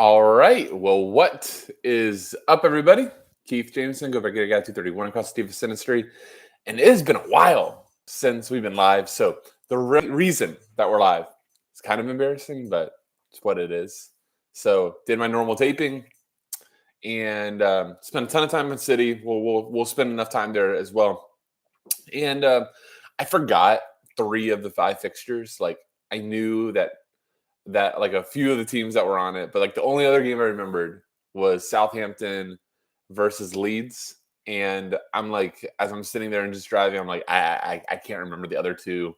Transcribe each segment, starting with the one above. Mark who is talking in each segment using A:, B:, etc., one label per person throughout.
A: All right. Well, what is up, everybody? Keith Jameson, go back get a guy 231 across Steve Sinistry. And it has been a while since we've been live. So the reason that we're live is kind of embarrassing, but it's what it is. So did my normal taping and spent a ton of time in the city. We'll spend enough time there as well. And I forgot 3 of the 5 fixtures. Like I knew that like a few of the teams that were on it, but like the only other game I remembered was Southampton versus Leeds. And I'm like, as I'm sitting there and just driving, I'm like, I can't remember the other two.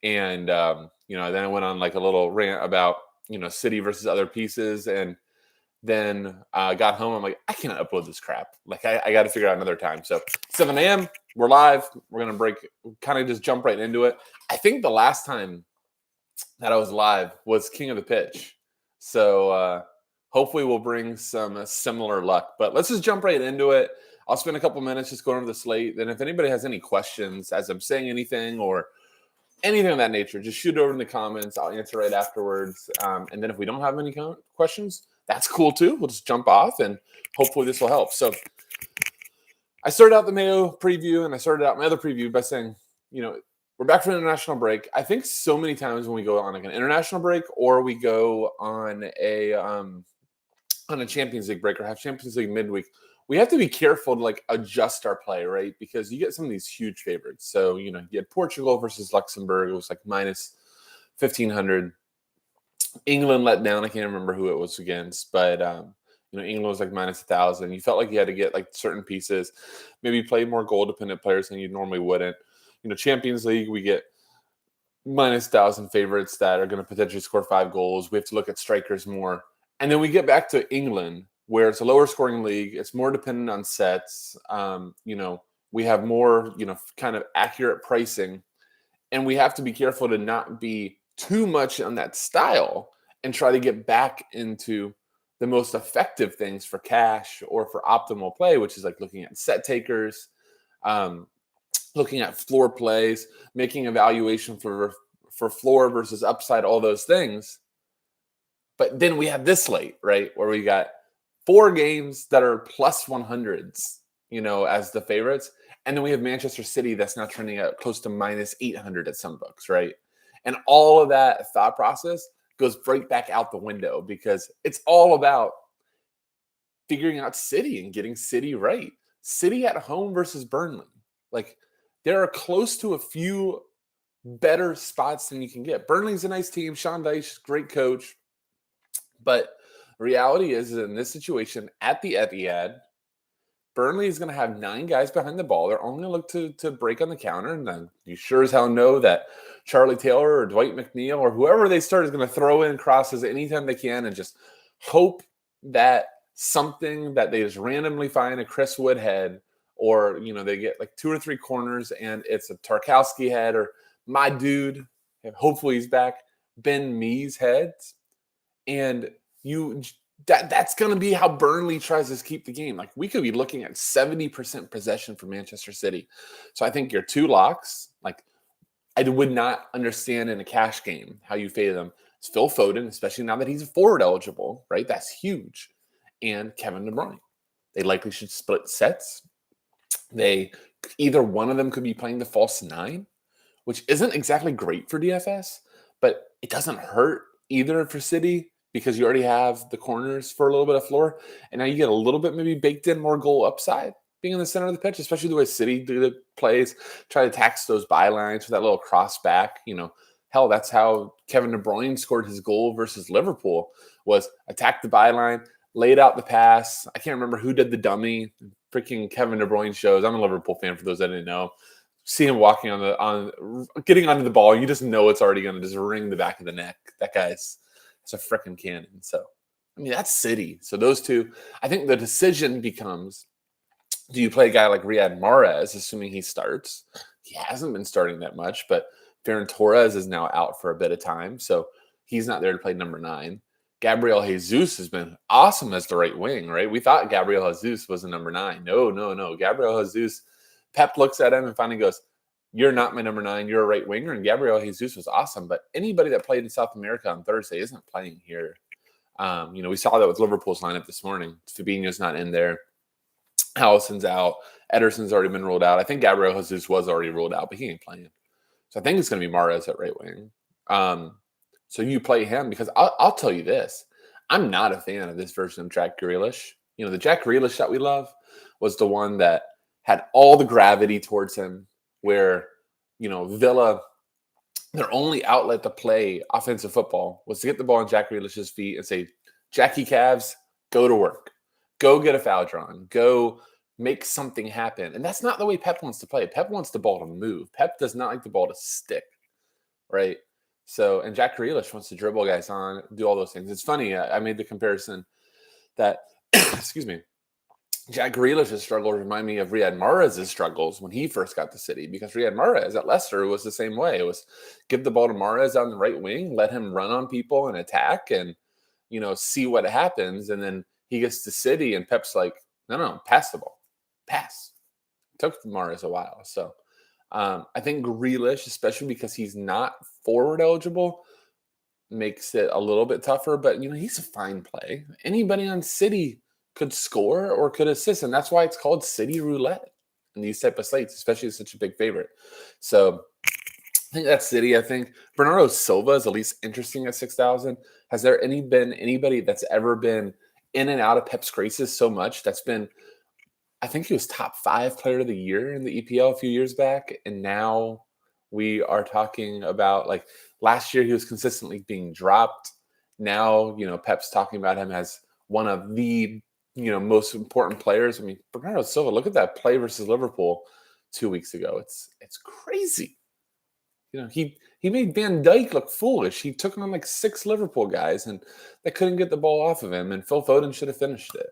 A: And then I went on like a little rant about City versus other pieces, and then got home. I'm like, I can't upload this crap. Like I got to figure out another time. So 7 a.m. We're live. We're gonna kind of just jump right into it. I think the last time that I was live was King of the Pitch. So hopefully we'll bring some similar luck. But let's just jump right into it. I'll spend a couple minutes just going over the slate. Then if anybody has any questions as I'm saying anything or anything of that nature, just shoot it over in the comments. I'll answer right afterwards. And then if we don't have any questions, that's cool too. We'll just jump off and hopefully this will help. So I started out the Mayo preview and I started out my other preview by saying, we're back from an international break. I think so many times when we go on like an international break or we go on a Champions League break or have Champions League midweek, we have to be careful to like adjust our play, right? Because you get some of these huge favorites. So, you had Portugal versus Luxembourg. It was like minus 1,500. England let down. I can't remember who it was against, but England was like minus 1,000. You felt like you had to get like certain pieces, maybe play more goal-dependent players than you normally wouldn't. Champions League, we get minus 1,000 favorites that are going to potentially score 5 goals. We have to look at strikers more. And then we get back to England, where it's a lower scoring league. It's more dependent on sets. We have more, kind of accurate pricing. And we have to be careful to not be too much on that style and try to get back into the most effective things for cash or for optimal play, which is like looking at set takers, looking at floor plays, making evaluation for floor versus upside, all those things. But then we have this slate, right, where we got 4 games that are plus 100s, as the favorites. And then we have Manchester City that's now trending at close to minus 800 at some books, right? And all of that thought process goes right back out the window because it's all about figuring out City and getting City right. City at home versus Burnley. Like, there are close to a few better spots than you can get. Burnley's a nice team. Sean Dyche, great coach. But reality is in this situation at the Etihad, Burnley is going to have 9 guys behind the ball. They're only going to look to break on the counter. And then you sure as hell know that Charlie Taylor or Dwight McNeil or whoever they start is going to throw in crosses anytime they can and just hope that something that they just randomly find a Chris Wood head or, they get like 2 or 3 corners and it's a Tarkowski head or my dude, hopefully he's back, Ben Mee's heads. And that's going to be how Burnley tries to keep the game. Like we could be looking at 70% possession for Manchester City. So I think your 2 locks, like I would not understand in a cash game how you fade them. It's Phil Foden, especially now that he's forward eligible, right? That's huge. And Kevin De Bruyne. They likely should split sets. Either one of them could be playing the false 9, which isn't exactly great for DFS, but it doesn't hurt either for City because you already have the corners for a little bit of floor. And now you get a little bit maybe baked in more goal upside being in the center of the pitch, especially the way City do the plays, try to tax those bylines for that little cross back. Hell, that's how Kevin De Bruyne scored his goal versus Liverpool was attack the byline, laid out the pass. I can't remember who did the dummy. Freaking Kevin De Bruyne shows. I'm a Liverpool fan for those that didn't know. See him walking getting onto the ball. You just know it's already going to just ring the back of the neck. That guy's a freaking cannon. So, that's City. So those 2, I think the decision becomes, do you play a guy like Riyad Mahrez, assuming he starts? He hasn't been starting that much, but Ferran Torres is now out for a bit of time. So he's not there to play number 9. Gabriel Jesus has been awesome as the right wing, right? We thought Gabriel Jesus was a number 9. No. Gabriel Jesus, Pep looks at him and finally goes, you're not my number 9. You're a right winger. And Gabriel Jesus was awesome. But anybody that played in South America on Thursday isn't playing here We saw that with Liverpool's lineup this morning. Fabinho's not in there. Allison's out. Ederson's already been ruled out. I think Gabriel Jesus was already ruled out, but he ain't playing. So I think it's going to be Mahrez at right wing. So you play him because I'll tell you this. I'm not a fan of this version of Jack Grealish. The Jack Grealish that we love was the one that had all the gravity towards him where, Villa, their only outlet to play offensive football was to get the ball in Jack Grealish's feet and say, Jackie Cavs, go to work. Go get a foul drawn. Go make something happen. And that's not the way Pep wants to play. Pep wants the ball to move. Pep does not like the ball to stick, right? So, and Jack Grealish wants to dribble guys on, do all those things. It's funny. I made the comparison that, excuse me, Jack Grealish's struggles remind me of Riyad Mahrez's struggles when he first got to City, because Riyad Mahrez at Leicester was the same way. It was give the ball to Mahrez on the right wing, let him run on people and attack and, see what happens. And then he gets to City and Pep's like, no, pass the ball. Pass. It took Mahrez a while. So I think Grealish, especially because he's not forward eligible, makes it a little bit tougher. But, he's a fine play. Anybody on City could score or could assist. And that's why it's called City Roulette in these type of slates, especially as such a big favorite. So I think that's City. I think Bernardo Silva is at least interesting at 6,000. Has there been anybody that's ever been in and out of Pep's graces so much? That's been, I think he was top 5 player of the year in the EPL a few years back. And now we are talking about, like, last year he was consistently being dropped. Now, Pep's talking about him as one of the, most important players. I mean, Bernardo Silva, look at that play versus Liverpool 2 weeks ago. It's crazy. He made Van Dijk look foolish. He took on like 6 Liverpool guys and they couldn't get the ball off of him. And Phil Foden should have finished it.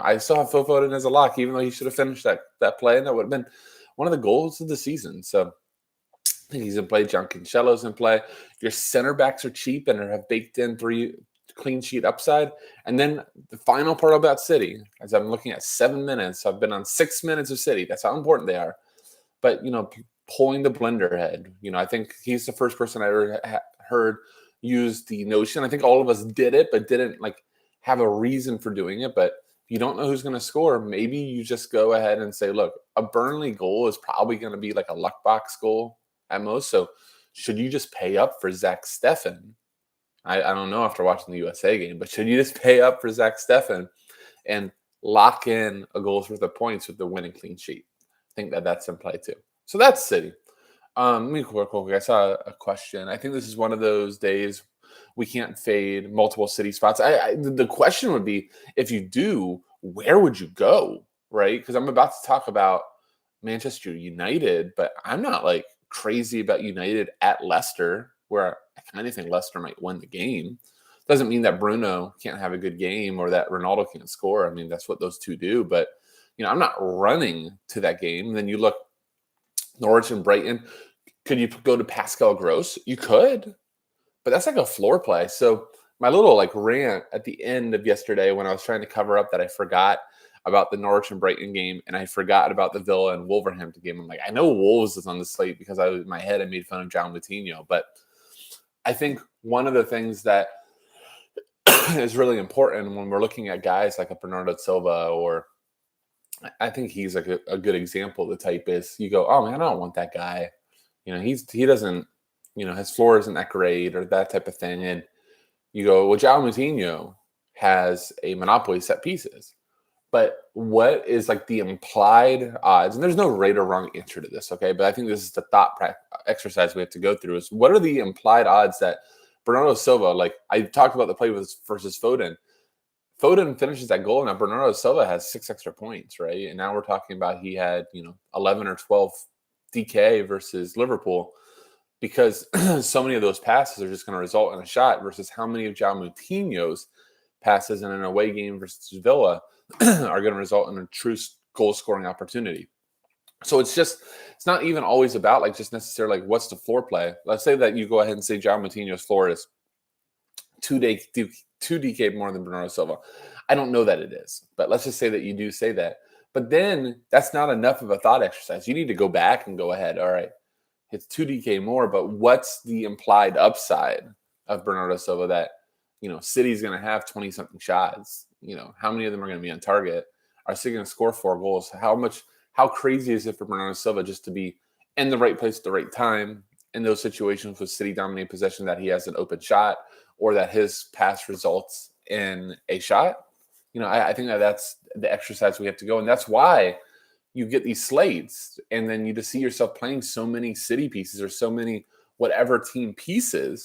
A: I still have Phil Foden as a lock, even though he should have finished that play. And that would have been one of the goals of the season. So I think he's in play. John Cancelo's in play. Your center backs are cheap and have baked in 3 clean sheet upside. And then the final part about City, as I'm looking at 7 minutes, I've been on 6 minutes of City. That's how important they are. But, pulling the blender head, I think he's the first person I ever heard use the notion. I think all of us did it, but didn't have a reason for doing it. But if you don't know who's going to score, maybe you just go ahead and say, look, a Burnley goal is probably going to be like a luck box goal at most. So should you just pay up for Zach Steffen? I don't know after watching the USA game, but should you just pay up for Zach Steffen and lock in a goal's worth of points with the winning clean sheet? I think that's in play too. So that's City. Let me quick. I saw a question. I think this is one of those days we can't fade multiple City spots. The question would be, if you do, where would you go, right? Because I'm about to talk about Manchester United, but I'm not crazy about United at Leicester, where I kind of think Leicester might win the game. Doesn't mean that Bruno can't have a good game or that Ronaldo can't score. I mean, that's what those two do. But, I'm not running to that game. And then you look, Norwich and Brighton. Could you go to Pascal Gross? You could. But that's like a floor play. So my little rant at the end of yesterday when I was trying to cover up that I forgot about the Norwich and Brighton game and I forgot about the Villa and Wolverhampton game. I'm like, I know Wolves is on the slate because in my head I made fun of John Moutinho. But I think one of the things that is really important when we're looking at guys like a Bernardo Silva, or I think he's a good example of the type is you go, oh man, I don't want that guy. He doesn't, his floor isn't that great or that type of thing. And you go, well, João Moutinho has a monopoly set pieces. But what is the implied odds? And there's no right or wrong answer to this, okay? But I think this is the thought exercise we have to go through is what are the implied odds that Bernardo Silva, I talked about the play versus Foden. Foden finishes that goal, and now Bernardo Silva has 6 extra points, right? And now we're talking about he had, 11 or 12 DK versus Liverpool because so many of those passes are just going to result in a shot versus how many of João Moutinho's passes in an away game versus Villa are going to result in a true goal-scoring opportunity. So it's not even always about just necessarily what's the floor play. Let's say that you go ahead and say João Moutinho's floor is 2 DK more than Bernardo Silva. I don't know that it is, but let's just say that you do say that. But then that's not enough of a thought exercise. You need to go back and go ahead. All right, it's 2 DK more, but what's the implied upside of Bernardo Silva that City's going to have 20-something shots. How many of them are going to be on target? Are City going to score 4 goals? How crazy is it for Fernando Silva just to be in the right place at the right time in those situations with City dominate possession, that he has an open shot or that his pass results in a shot? I think that's the exercise we have to go. And that's why you get these slates, and then you just see yourself playing so many City pieces or so many whatever team pieces,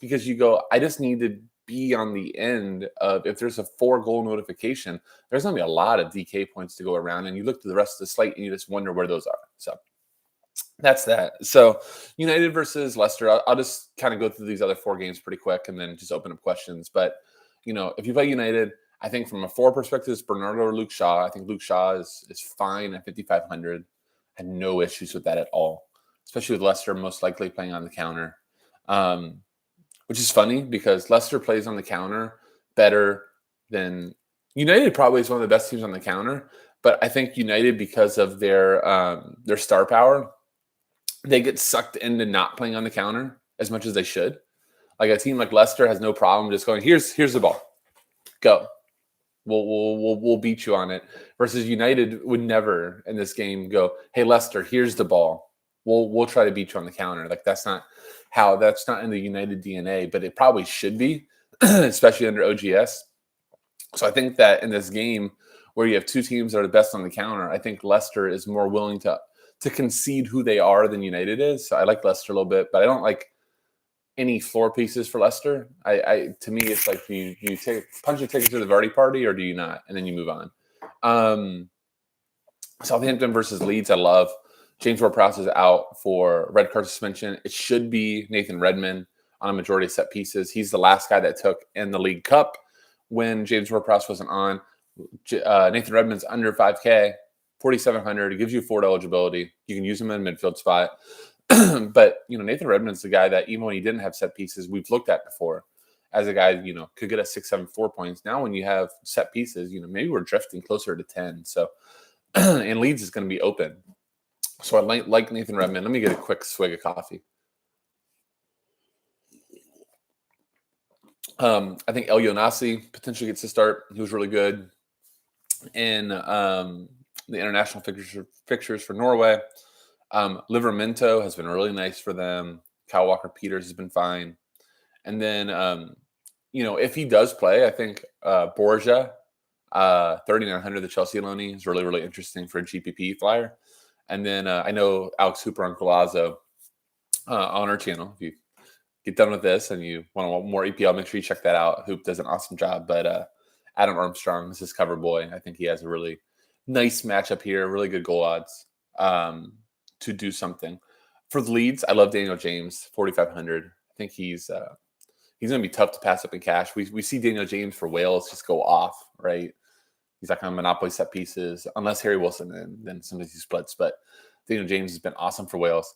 A: because you go, I just need to be on the end of, if there's a 4-goal notification, there's going to be a lot of DK points to go around, and you look to the rest of the slate and you just wonder where those are. So that's that. So United versus Leicester, I'll just kind of go through these other 4 games pretty quick and then just open up questions. But, if you play United, I think from a 4 perspective, it's Bernardo or Luke Shaw. I think Luke Shaw is fine at 5,500. I had no issues with that at all, especially with Leicester most likely playing on the counter. Which is funny because Leicester plays on the counter better than United. Probably is one of the best teams on the counter, but I think United, because of their star power, they get sucked into not playing on the counter as much as they should. Like a team like Leicester has no problem just going, here's the ball, go. We'll beat you on it. Versus United would never in this game go, hey Leicester, here's the ball. We'll try to beat you on the counter. Like that's not in the United DNA, but it probably should be, especially under OGS. So I think that in this game where you have 2 teams that are the best on the counter, I think Leicester is more willing to concede who they are than United is. So I like Leicester a little bit, but I don't like any floor pieces for Leicester. To me, it's like you punch your ticket to the Vardy party, or do you not? And then you move on. Southampton versus Leeds, I love. James Ward-Prowse is out for red card suspension. It should be Nathan Redmond on a majority of set pieces. He's the last guy that took in the League Cup when James Ward-Prowse wasn't on. Nathan Redmond's under 5K, 4,700. It gives you forward eligibility. You can use him in a midfield spot. But, Nathan Redmond's the guy that even when he didn't have set pieces, we've looked at before as a guy, could get us 6, 7, 4 points. Now when you have set pieces, maybe we're drifting closer to 10. So, and Leeds is going to be open. So I like Nathan Redmond. Let me get a quick swig of coffee. I think El Yonasi potentially gets to start. He was really good in the international fixtures for Norway. Livramento has been really nice for them. Kyle Walker-Peters has been fine. And then, if he does play, I think Borja, 3,900, the Chelsea loanee, is really, really interesting for a GPP flyer. And then I know Alex Hooper on Colazo on our channel. If you get done with this and you want more EPL, make sure you check that out. Hoop does an awesome job. But Adam Armstrong is his cover boy. I think he has a really nice matchup here, really good goal odds to do something. For the Leeds, I love Daniel James, 4,500. I think he's going to be tough to pass up in cash. We see Daniel James for Wales just go off, right? He's not going to monopoly set pieces unless Harry Wilson, and then sometimes he splits. But Daniel James has been awesome for Wales.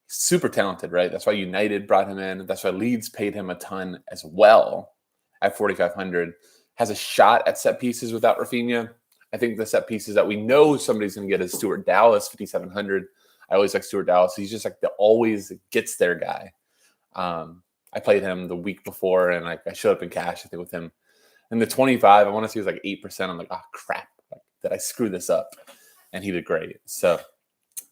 A: Super talented, right? That's why United brought him in. That's why Leeds paid him a ton as well at 4,500. Has a shot at set pieces without Rafinha. I think the set pieces that we know somebody's going to get is Stuart Dallas, 5,700. I always like Stuart Dallas. He's just like the always gets there guy. I played him the week before, and I showed up in cash, I think, with him. And the 25, I want to say it was like 8%. I'm like, oh, crap. Did I screw this up? And he did great. So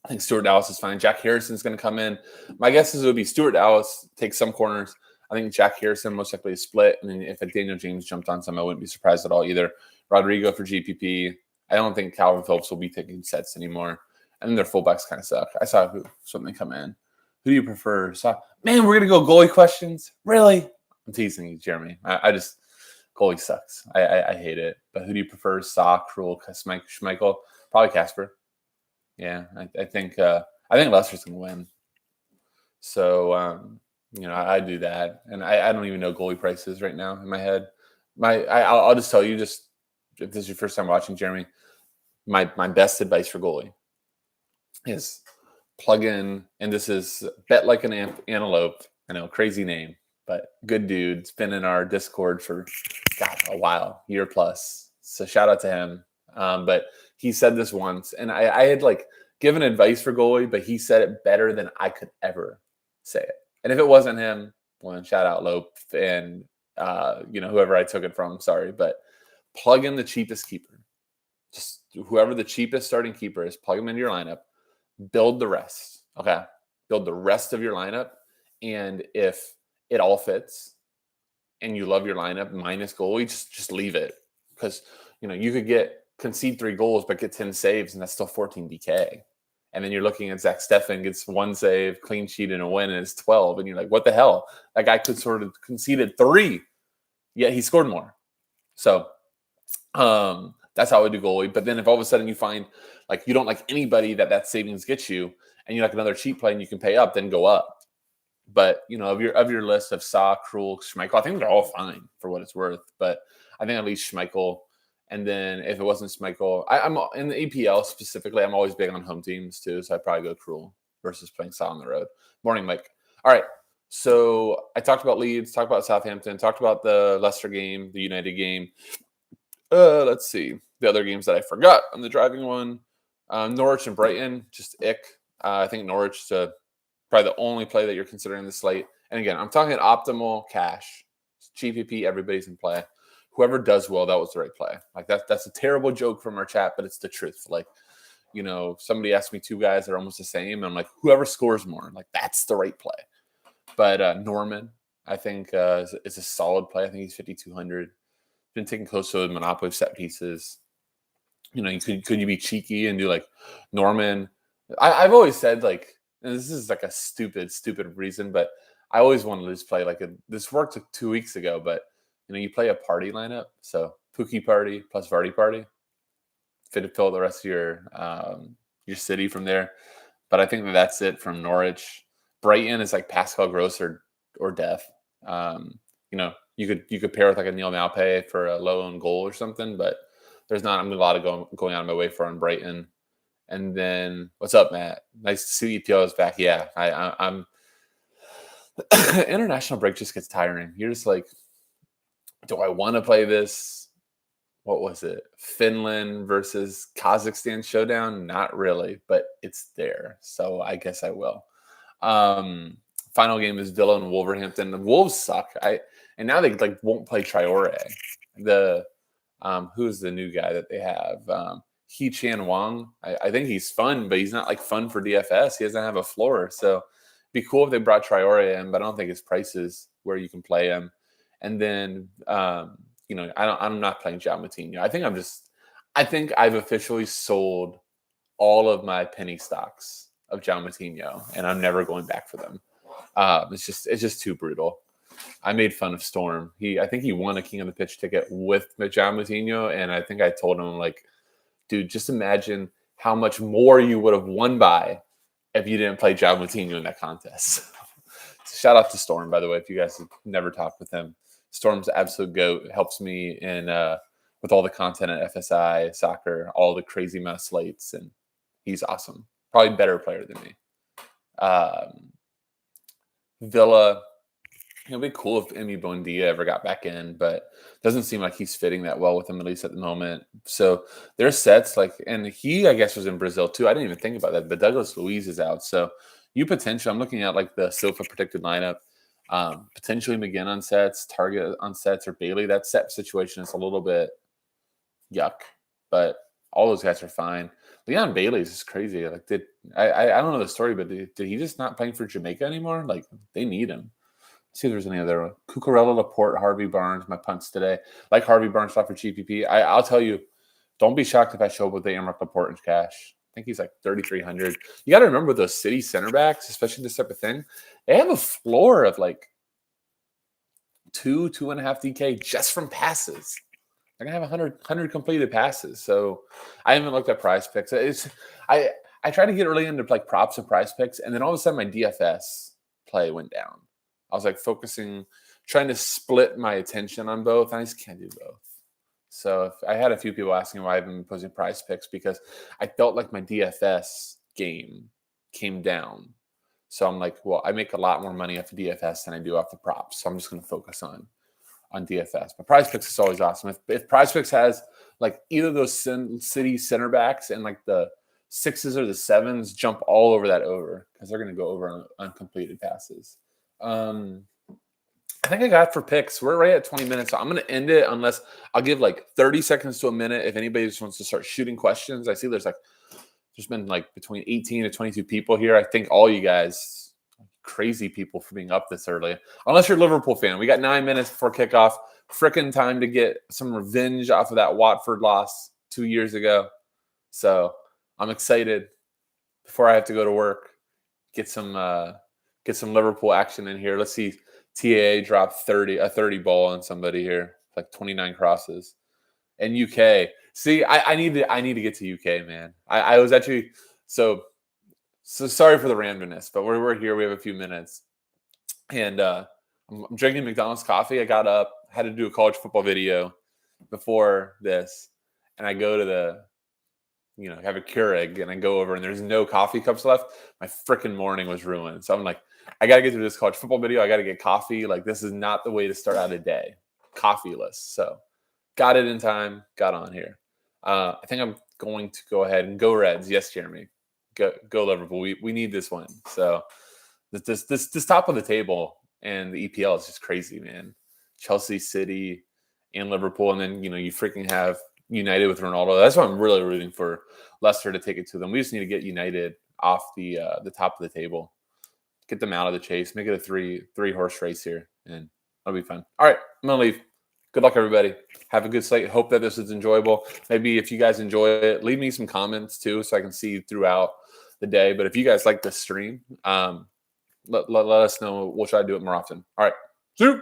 A: I think Stuart Dallas is fine. Jack Harrison's going to come in. My guess is it would be Stuart Dallas, take some corners. I think Jack Harrison most likely is split. And then if Daniel James jumped on some, I wouldn't be surprised at all either. Rodrigo for GPP. I don't think Calvin Phillips will be taking sets anymore. And then their fullbacks kind of suck. I saw something come in. Who do you prefer? Man, we're going to go goalie questions? Really? I'm teasing you, Jeremy. I just, goalie sucks. I hate it. But who do you prefer? Krul, Schmeichel? Probably Casper. Yeah, I think Leicester's going to win. So, I do that. And I don't even know goalie prices right now in my head. I'll just tell you, just if this is your first time watching, Jeremy, my best advice for goalie is plug in, and this is Bet Like an Antelope. I know, crazy name, but good dude. It's been in our Discord for, a while, year plus. So shout out to him. But he said this once, and I had given advice for goalie, but he said it better than I could ever say it. And if it wasn't him, well, then shout out Lope. And whoever I took it from. Sorry, but plug in the cheapest keeper. Just whoever the cheapest starting keeper is, plug them into your lineup. Build the rest. Okay, build the rest of your lineup, and if it all fits, and you love your lineup minus goalie, just leave it, because you could concede 3 goals but get 10 saves, and that's still 14 DK. And then you're looking at Zach Steffen gets 1 save, clean sheet, and a win, and it's 12. And you're like, what the hell? That guy could sort of conceded 3, yet he scored more. So that's how I would do goalie. But then if all of a sudden you find like you don't like anybody that savings gets you, and you like another cheap play and you can pay up, then go up. But of your list of Saw, Krul, Schmeichel, I think they're all fine for what it's worth. But I think at least Schmeichel. And then if it wasn't Schmeichel, I'm in the EPL specifically, I'm always big on home teams too. So I'd probably go Krul versus playing Saw on the road. Morning, Mike. All right. So I talked about Leeds, talked about Southampton, talked about the Leicester game, the United game. Let's see. The other games that I forgot on the driving one. Norwich and Brighton, just ick. I think Norwich is probably the only play that you're considering the slate. And again, I'm talking optimal cash. GPP, everybody's in play. Whoever does well, that was the right play. Like that's a terrible joke from our chat, but it's the truth. Like, somebody asked me 2 guys that are almost the same. And I'm like, whoever scores more, like that's the right play. But Norman, I think is a solid play. I think he's 5,200. Been taking close to the monopoly set pieces. Could you be cheeky and do like Norman? I've always said like, and this is like a stupid reason, but I always wanted to just play this worked 2 weeks ago, but you play a party lineup. So Pookie party plus Vardy party. Fit to fill the rest of your city from there. But I think that's it from Norwich. Brighton is like Pascal Gross or Death. You could pair with like a Neil Maupay for a low own goal or something, but there's not a lot of going out of my way for on Brighton. And then what's up, Matt? Nice to see EPL is back. Yeah, I'm international break just gets tiring. You're just like, do I want to play this? What was it? Finland versus Kazakhstan showdown? Not really, but it's there. So I guess I will. Final game is Villa and Wolverhampton. The Wolves suck. And now they like won't play Traore. Who's the new guy that they have? He Chan Wang. I think he's fun, but he's not like fun for DFS. He doesn't have a floor. So it'd be cool if they brought Traore in, but I don't think his price is where you can play him. And then I'm not playing João Moutinho. I think I've officially sold all of my penny stocks of João Moutinho, and I'm never going back for them. It's just too brutal. I made fun of Storm. I think he won a King of the Pitch ticket with João Moutinho, and I think I told him like, dude, just imagine how much more you would have won by if you didn't play João Moutinho in that contest. So shout out to Storm, by the way, if you guys have never talked with him. Storm's absolute goat. Helps me in with all the content at FSI, soccer, all the crazy amount of slates, and he's awesome. Probably a better player than me. Villa, it'd be cool if Emi Buendia ever got back in, but doesn't seem like he's fitting that well with him, at least at the moment. So there's sets and he, I guess, was in Brazil too. I didn't even think about that, but Douglas Luiz is out. So I'm looking at like the Silva predicted lineup, potentially McGinn on sets, Target on sets, or Bailey. That set situation is a little bit yuck, but all those guys are fine. Leon Bailey's is crazy. Like, I don't know the story, but did he just not playing for Jamaica anymore? Like, they need him. Let's see if there's any other. Cucurella, Laporte, Harvey Barnes, my punts today. Like Harvey Barnes stuff for GPP. I'll tell you, don't be shocked if I show up with the Emmerich Laporte in cash. I think he's like 3,300. You got to remember those City center backs, especially this type of thing. They have a floor of like 2.5 DK just from passes. They're gonna have 100 completed passes. So I haven't looked at prize picks. I tried to get really into like props and prize picks, and then all of a sudden my DFS play went down. I was like trying to split my attention on both, and I just can't do both. So I had a few people asking why I've been posting prize picks, because I felt like my DFS game came down. So I'm like, well, I make a lot more money off of DFS than I do off the props. So I'm just going to focus on DFS. But prize picks is always awesome. If prize picks has like either those City center backs and like the 6s or the 7s, jump all over that over, because they're going to go over on completed passes. I think I got for picks. We're right at 20 minutes. So I'm going to end it unless I'll give like 30 seconds to a minute. If anybody just wants to start shooting questions, I see there's been like between 18 to 22 people here. I think all you guys, crazy people for being up this early. Unless you're a Liverpool fan. We got 9 minutes before kickoff. Frickin' time to get some revenge off of that Watford loss 2 years ago. So I'm excited before I have to go to work. Get some Liverpool action in here. Let's see TAA drop a 30 ball on somebody here, like 29 crosses. And UK. See, I need to get to UK, man. I was actually so sorry for the randomness, but we're here. We have a few minutes, and I'm drinking McDonald's coffee. I got up, had to do a college football video before this, and I go to have a Keurig, and I go over, and there's no coffee cups left. My freaking morning was ruined. So I'm like, I got to get through this college football video. I got to get coffee. Like, this is not the way to start out a day, coffeeless. So got it in time, got on here. I think I'm going to go ahead and go Reds. Yes, Jeremy. Go Liverpool. We need this one. So this top of the table and the EPL is just crazy, man. Chelsea, City, and Liverpool. And then, you freaking have United with Ronaldo. That's why I'm really rooting for Leicester to take it to them. We just need to get United off the top of the table. Get them out of the chase. Make it a three horse race here. And that'll be fun. All right, I'm going to leave. Good luck, everybody. Have a good slate. Hope that this is enjoyable. Maybe if you guys enjoy it, leave me some comments too so I can see throughout the day. But if you guys like this stream, let us know. We'll try to do it more often. All right. See you.